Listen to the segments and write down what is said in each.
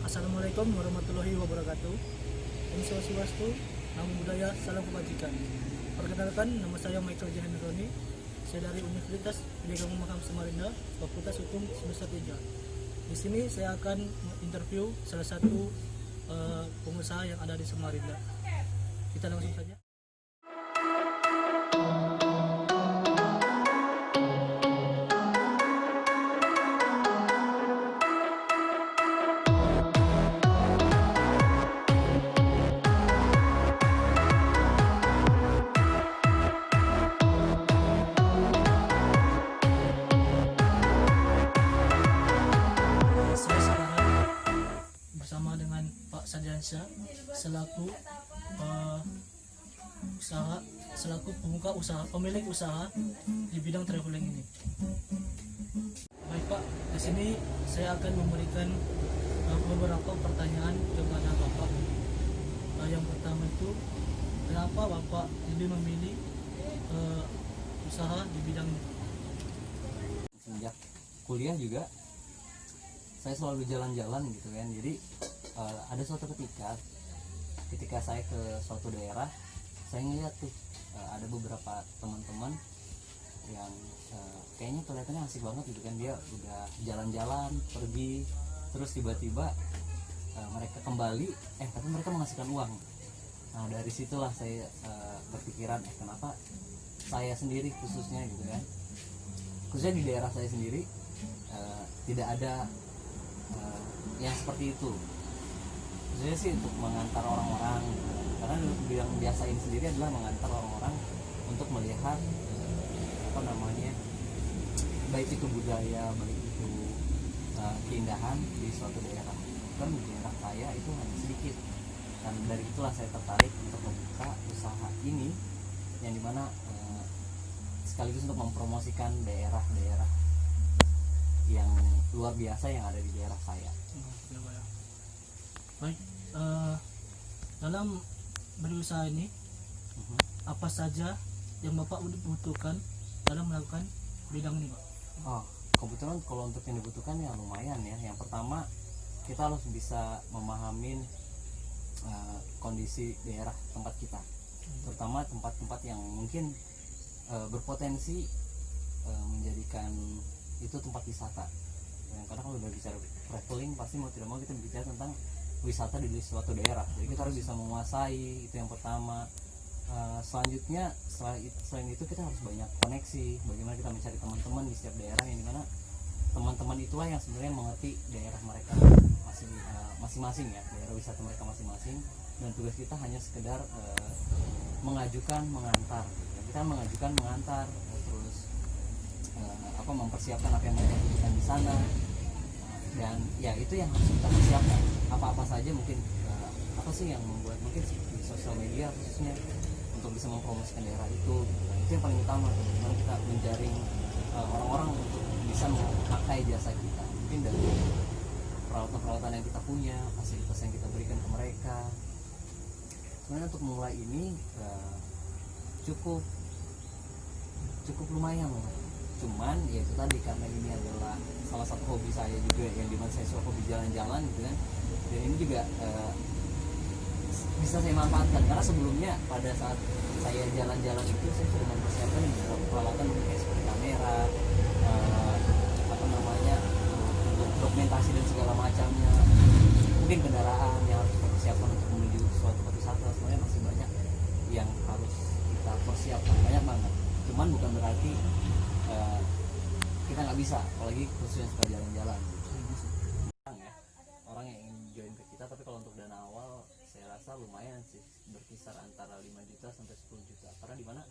Assalamualaikum warahmatullahi wabarakatuh. Om Swastiastu, Namo Buddhaya, Salam Kebajikan. Perkenalkan, nama saya Michael Jahan Roni. Saya dari Universitas Pendidikan Makam Samarinda, Fakultas Hukum semester 3. Di sini saya akan interview salah satu pengusaha yang ada di Samarinda. Kita langsung saja. Saya sekarang bersama dengan Pak Sadiansyah selaku pembuka usaha, pemilik usaha di bidang traveling ini. Baik Pak, di sini saya akan memberikan beberapa pertanyaan kepada Bapak. Yang pertama itu, kenapa Bapak lebih memilih usaha di bidang ini? Sejak kuliah juga saya selalu jalan-jalan gitu kan. Jadi ada suatu ketika saya ke suatu daerah, saya ngeliat tuh ada beberapa teman-teman yang kayaknya kelihatannya asik banget gitu kan. Dia udah jalan-jalan pergi, terus tiba-tiba mereka kembali tapi mereka menghasilkan uang. Nah dari situlah saya berpikiran kenapa saya sendiri khususnya gitu kan, khususnya di daerah saya sendiri tidak ada yang seperti itu. Khususnya sih untuk mengantar orang-orang gitu. Karena yang biasa ini sendiri adalah mengantar orang-orang untuk melihat baik itu budaya, baik itu keindahan di suatu daerah. Kan di daerah saya itu hanya sedikit, dan dari itulah saya tertarik untuk membuka usaha ini, yang dimana sekaligus untuk mempromosikan daerah-daerah yang luar biasa yang ada di daerah saya. Baik, dalam berusaha ini apa saja yang Bapak butuhkan dalam melakukan bidang ini, Pak? Kebetulan kalau untuk yang dibutuhkan ya lumayan ya. Yang pertama, kita harus bisa memahamin kondisi daerah tempat kita, terutama tempat-tempat yang mungkin berpotensi menjadikan itu tempat wisata. Karena kalau udah bicara traveling, pasti mau tidak mau kita bicara tentang wisata di suatu daerah. Jadi kita harus bisa menguasai, itu yang pertama. Selanjutnya selain itu kita harus banyak koneksi. Bagaimana kita mencari teman-teman di setiap daerah, yang dimana teman-teman itulah yang sebenarnya mengerti daerah mereka masing-masing ya, daerah wisata mereka masing-masing. Dan tugas kita hanya sekedar mengajukan, mengantar. Kita mengajukan, mengantar, terus mempersiapkan apa yang mereka butuhkan di sana. Dan ya itu yang harus kita persiapkan. Apa-apa saja mungkin apa sih yang membuat mungkin di sosial media khususnya untuk bisa mempromosikan daerah itu. Nah, itu yang paling utama, bagaimana kita menjaring orang-orang untuk bisa memakai jasa kita. Mungkin dari peralatan-peralatan yang kita punya, fasilitas yang kita berikan ke mereka. Sebenarnya untuk mulai ini cukup lumayan loh. Cuman ya itu tadi, karena ini adalah salah satu hobi saya juga, yang dimana saya suka hobi jalan-jalan gitu kan. Dan ini juga bisa saya manfaatkan, karena sebelumnya pada saat saya jalan-jalan itu saya sudah mempersiapkan beberapa peralatan kayak seperti kamera, untuk dokumentasi dan segala macamnya. Mungkin kendaraan yang harus kita persiapkan untuk menuju suatu tempat wisata. Sebenarnya masih banyak yang harus kita persiapkan, banyak banget. Cuman bukan berarti kita nggak bisa, apalagi khususnya suka jalan-jalan. Orang yang ingin join ke kita, tapi kalau untuk dana awal saya rasa lumayan sih, berkisar antara 5 juta sampai 10 juta. Karena dimana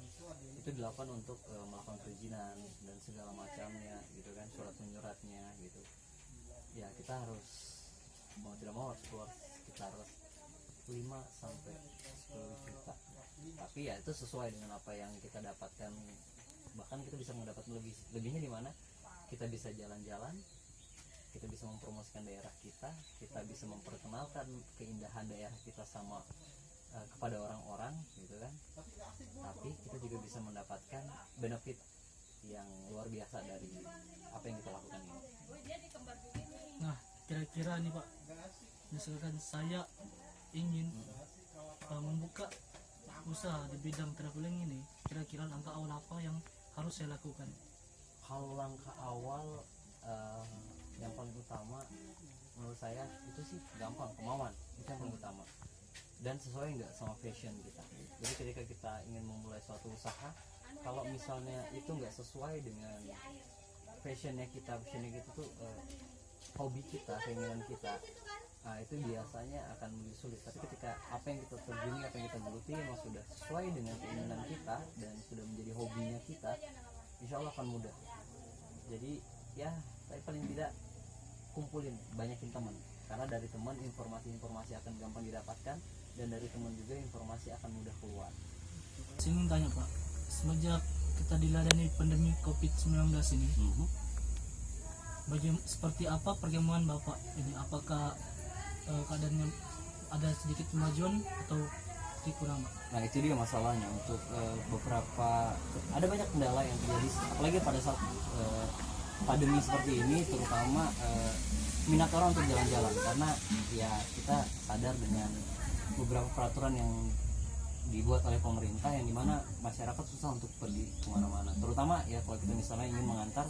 itu dilakukan untuk melakukan perizinan dan segala macamnya gitu kan, surat menyuratnya gitu. Ya kita harus mau tidak mau harus keluar sekitar 5 sampai 10 juta. Tapi ya itu sesuai dengan apa yang kita dapatkan. Bahkan kita bisa mendapat lebihnya, di mana kita bisa jalan-jalan, kita bisa mempromosikan daerah kita bisa memperkenalkan keindahan daerah kita sama kepada orang-orang gitu kan. Tapi kita juga bisa mendapatkan benefit yang luar biasa dari apa yang kita lakukan ini. Nah, kira-kira nih Pak, misalkan saya ingin membuka usaha di bidang traveling ini, kira-kira langkah awal apa yang harus saya lakukan? Kalau langkah awal yang paling utama menurut saya itu sih gampang, kemauan itu yang paling utama, dan sesuai nggak sama passion kita. Jadi ketika kita ingin memulai suatu usaha, kalau misalnya itu nggak sesuai dengan passionnya kita tuh hobi kita, keinginan kita, nah itu biasanya akan lebih sulit. Tapi ketika apa yang kita terjuni, apa yang kita geluti emang sudah sesuai dengan keinginan kita dan sudah menjadi hobinya kita, insya Allah akan mudah. Jadi ya, tapi paling tidak kumpulin, banyakin teman, karena dari teman informasi akan gampang didapatkan, dan dari teman juga informasi akan mudah keluar. Saya ingin tanya Pak, semenjak kita diladani pandemi COVID-19 ini, seperti apa perkembangan Bapak ini? Apakah keadaannya ada sedikit kemajuan atau sedikit kurang Pak? Nah itu dia masalahnya, untuk ada banyak kendala yang terjadi, apalagi pada saat pandemi seperti ini, terutama minat orang untuk jalan-jalan, karena ya kita sadar dengan beberapa peraturan yang dibuat oleh pemerintah, yang dimana masyarakat susah untuk pergi kemana-mana, terutama ya kalau kita misalnya ingin mengantar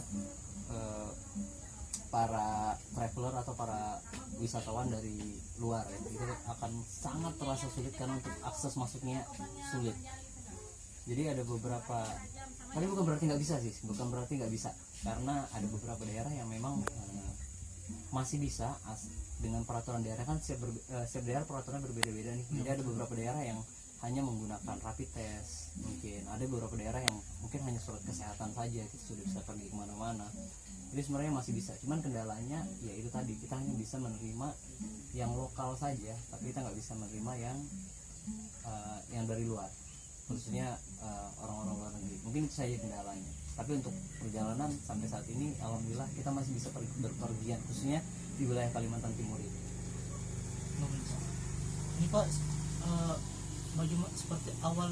para traveler atau para wisatawan dari luar ya, itu akan sangat terasa sulit karena untuk akses masuknya sulit. Jadi ada beberapa, tapi bukan berarti nggak bisa, karena ada beberapa daerah yang memang masih bisa dengan peraturan daerah, kan setiap daerah peraturan berbeda-beda nih. Jadi ada beberapa daerah yang hanya menggunakan rapid test, mungkin ada beberapa daerah yang mungkin hanya surat kesehatan saja, kita sudah bisa pergi kemana-mana. Jadi sebenarnya masih bisa, cuman kendalanya ya itu tadi, kita hanya bisa menerima yang lokal saja, tapi kita nggak bisa menerima yang dari luar, khususnya orang-orang luar negeri. Mungkin itu saja kendalanya. Tapi untuk perjalanan sampai saat ini alhamdulillah kita masih bisa berpergian, khususnya di wilayah Kalimantan Timur ini. Ini Pak, bagaimana seperti awal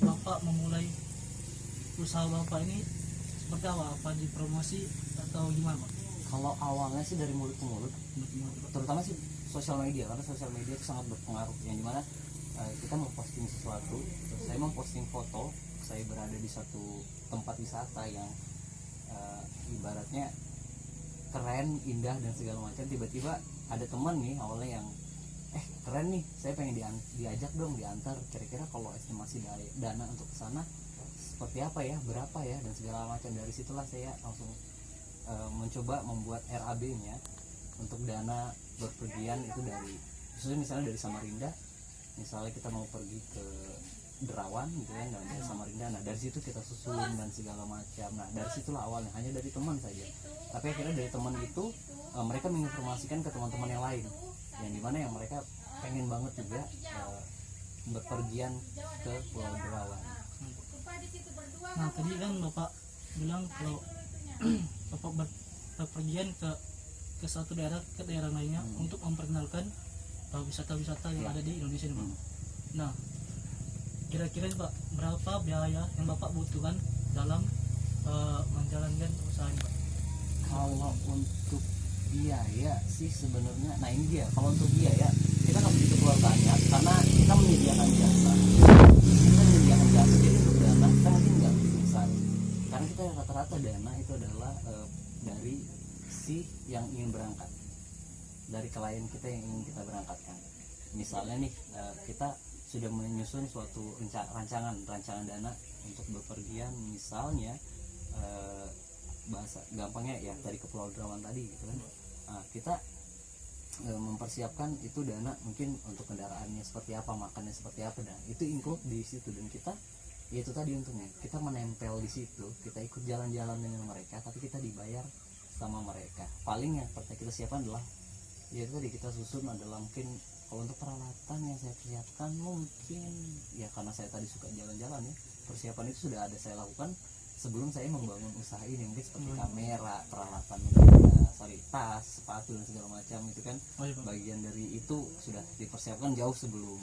Bapak memulai usaha Bapak ini, seperti apa dipromosi atau gimana Pak? Kalau awalnya sih dari mulut ke mulut, terutama sih sosial media, karena sosial media itu sangat berpengaruh, yang dimana kita memposting sesuatu, saya memposting foto saya berada di satu tempat wisata yang ibaratnya keren, indah dan segala macam. Tiba-tiba ada teman nih awalnya yang keren nih, saya pengen diajak dong, diantar, kira-kira kalau estimasi dana untuk kesana seperti apa ya, berapa ya, dan segala macam. Dari situlah saya langsung mencoba membuat RAB-nya untuk dana berpergian itu dari, khususnya misalnya dari Samarinda, misalnya kita mau pergi ke Derawan gitu kan, dari Samarinda, nah dari situ kita susun dan segala macam. Nah dari situlah awalnya, hanya dari teman saja, tapi akhirnya dari teman itu mereka menginformasikan ke teman-teman yang lain, yang dimana yang mereka pengen banget juga berpergian ke Pulau Derawan. Nah tadi kan Bapak bilang kalau Bapak berpergian ke satu daerah ke daerah lainnya untuk memperkenalkan wisata-wisata yang ada di Indonesia ini Pak. Nah kira-kira Pak, berapa biaya yang Bapak butuhkan dalam menjalankan usaha ini Pak? Kalau untuk biaya sih sebenarnya, nah ini dia, kalau untuk biaya kita nggak begitu keluar banyak karena kita menyediakan jasa. Jadi untuk dana kita mungkin nggak begitu besar, karena kita rata-rata dana itu adalah dari si yang ingin berangkat, dari klien kita yang ingin kita berangkatkan. Misalnya nih kita sudah menyusun suatu rancangan dana untuk bepergian, misalnya bahasa gampangnya ya dari ke Pulau Derawan tadi gitu kan. Nah, kita mempersiapkan itu dana mungkin untuk kendaraannya seperti apa, makannya seperti apa, dan itu include di situ. Dan kita ya itu tadi untungnya kita menempel di situ, kita ikut jalan-jalan dengan mereka, tapi kita dibayar sama mereka. Paling yang kita siapkan adalah ya itu tadi, kita susun adalah mungkin kalau untuk peralatan yang saya persiapkan mungkin ya karena saya tadi suka jalan-jalan ya, persiapan itu sudah ada saya lakukan sebelum saya membangun usaha ini, mungkin seperti kamera, peralatan tas, sepatu dan segala macam itu kan bagian dari itu sudah dipersiapkan jauh sebelum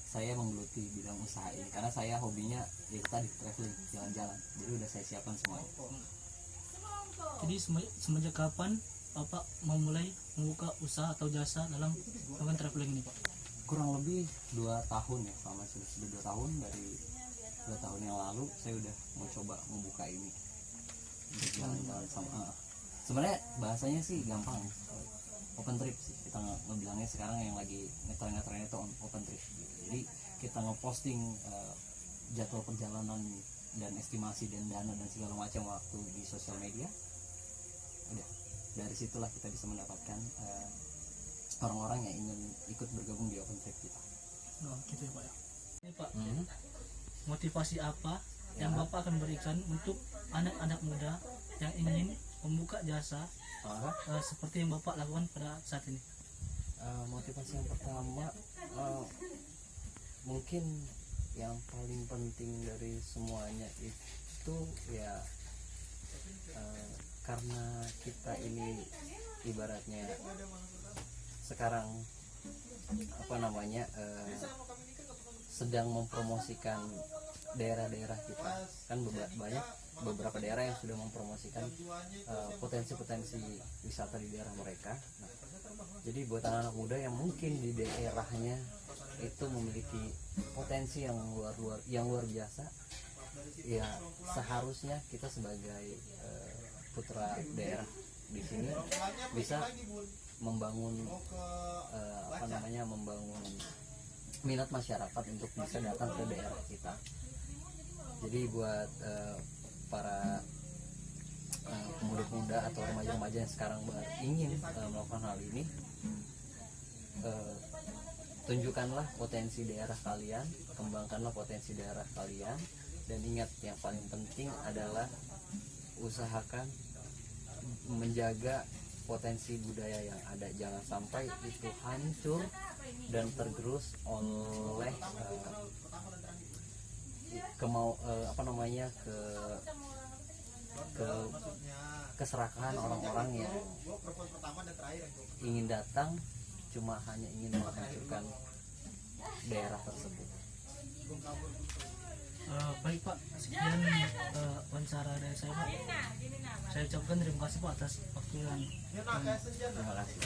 saya menggeluti bidang usaha ini, karena saya hobinya ya tadi traveling, jalan-jalan, jadi udah saya siapkan semuanya. Jadi semenjak kapan Bapak memulai membuka usaha atau jasa dalam melakukan traveling ini Pak? Kurang lebih 2 tahun ya, sama sudah 2 tahun. Dari 2 tahun yang lalu saya udah mau coba membuka ini untuk jalan-jalan sama sebenarnya bahasanya sih gampang, open trip sih kita ngebilangnya sekarang, yang lagi ngetren itu open trip gitu. Jadi kita ngeposting jadwal perjalanan dan estimasi dan dana dan segala macam waktu di sosial media. Udah dari situlah kita bisa mendapatkan orang-orang yang ingin ikut bergabung di open trip kita. Oh gitu ya Pak ya. Ini Pak, motivasi apa yang Bapak akan berikan untuk anak-anak muda yang ingin membuka jasa seperti yang Bapak lakukan pada saat ini? Motivasi yang pertama, mungkin yang paling penting dari semuanya itu ya karena kita ini ibaratnya sekarang sedang mempromosikan daerah-daerah kita, kan banyak beberapa daerah yang sudah mempromosikan potensi-potensi wisata di daerah mereka. Nah, jadi buat anak-anak muda yang mungkin di daerahnya itu memiliki potensi yang luar biasa, ya seharusnya kita sebagai putra daerah di sini bisa membangun membangun minat masyarakat untuk bisa datang ke daerah kita. Jadi buat para pemuda-pemuda atau remaja-remaja yang sekarang ingin melakukan hal ini, tunjukkanlah potensi daerah kalian, kembangkanlah potensi daerah kalian, dan ingat yang paling penting adalah usahakan menjaga potensi budaya yang ada, jangan sampai itu hancur dan tergerus oleh keserakahan orang-orang yang ingin datang cuma hanya ingin menghancurkan daerah tersebut. Baik Pak, sekian wawancara dari saya Pak. Saya ucapkan terima kasih Pak atas waktu yang Terima kasih.